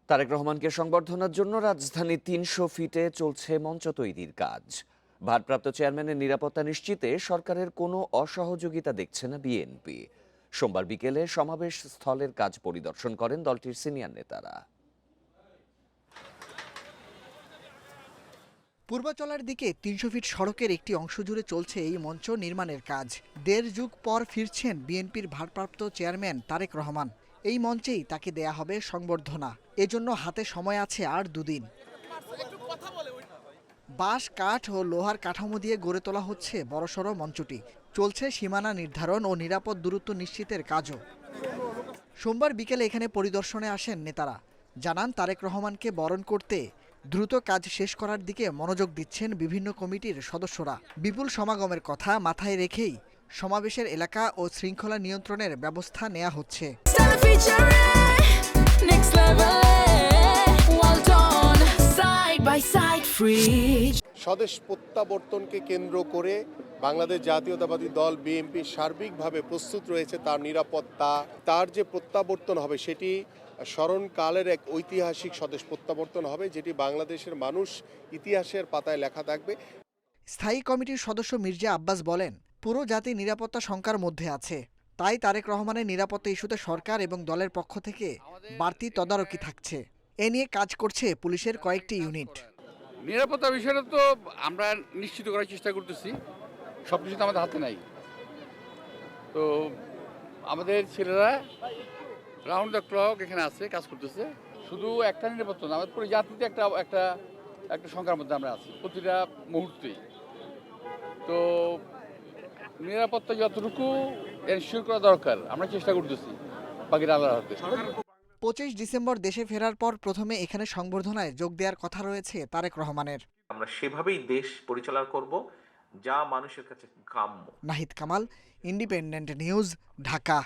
তারেক রহমানকে সংবর্ধনার জন্য রাজধানী ৩০০ ফিটে চলছে মঞ্চ তৈরির কাজ। ভারপ্রাপ্ত চেয়ারম্যানের নিরাপত্তা নিশ্চিতে সরকারের কোনো অসহযোগিতা দেখছে না বিএনপি। সোমবার বিকেলে সমাবেশ স্থলের কাজ পরিদর্শন করেন দলটির সিনিয়র নেতারা। পূর্বাচলের দিকে ৩০০ ফিট সড়কের একটি অংশ জুড়ে চলছে এই মঞ্চ নির্মাণের কাজ। দেড় যুগ পর ফিরছেন বিএনপির ভারপ্রাপ্ত চেয়ারম্যান তারেক রহমান। এই মঞ্চেই তাকে দেয়া হবে সংবর্ধনা। এজন্য হাতে সময় আছে আর দুদিন। বাঁশ, কাঠ ও লোহার কাঠামো দিয়ে গড়ে তোলা হচ্ছে বড়সড় মঞ্চটি। চলছে সীমানা নির্ধারণ ও নিরাপদ দূরত্ব নিশ্চিতের কাজও। সোমবার বিকেলে এখানে পরিদর্শনে আসেন নেতারা। জানান তারেক রহমানকে বরণ করতে দ্রুত কাজ শেষ করার দিকে মনোযোগ দিচ্ছেন বিভিন্ন কমিটির সদস্যরা। বিপুল সমাগমের কথা মাথায় রেখেই সমাবেশের এলাকা ও শৃঙ্খলা নিয়ন্ত্রণের ব্যবস্থা নেওয়া হচ্ছে। স্বদেশ প্রত্যাবর্তনকে কেন্দ্র করে বাংলাদেশ জাতীয়তাবাদী দল বিএনপি সার্বিকভাবে প্রস্তুত রয়েছে। তার নিরাপত্তা, তার যে প্রত্যাবর্তন হবে সেটি স্মরণকালের এক ঐতিহাসিক স্বদেশ প্রত্যাবর্তন হবে, যেটি বাংলাদেশের মানুষ ইতিহাসের পাতায় লেখা থাকবে। স্থায়ী কমিটির সদস্য মির্জা আব্বাস বলেন, পুরো জাতি নিরাপত্তা শঙ্কার মধ্যে আছে। তাই তারেক রহমানের নিরাপত্তা ইস্যুতে সরকার এবং দলের পক্ষ থেকে বাড়তি তদারকি থাকছে। এ নিয়ে কাজ করছে পুলিশের কয়েকটি ইউনিট। নিরাপত্তা বিষয়টা তো আমরা নিশ্চিত করার চেষ্টা করতেছি। সব কিছু তো আমাদের হাতে নাই। তো আমাদের ছেলেরা রাউন্ড দ্য ক্লক এখানে আছে, কাজ করতেছে। শুধু একটা নিরাপত্তা না, আমাদের পুরো জাতিতে একটা একটা একটা সংখ্যার মধ্যে আমরা আছি প্রতিটা মুহূর্তেই। তো নিরাপত্তা যতটুকু এনশিওর করা দরকার আমরা চেষ্টা করতেছি, বাকিটা আল্লাহর হাতে। ২৫ ডিসেম্বর দেশে ফেরার পর প্রথমে এখানে সংবর্ধনায় যোগ দেওয়ার কথা রয়েছে তারেক রহমানের। আমরা সেভাবেই দেশ পরিচালনা করব যা মানুষের কাছে কাম্য। Nahid Kamal, independent news, Dhaka.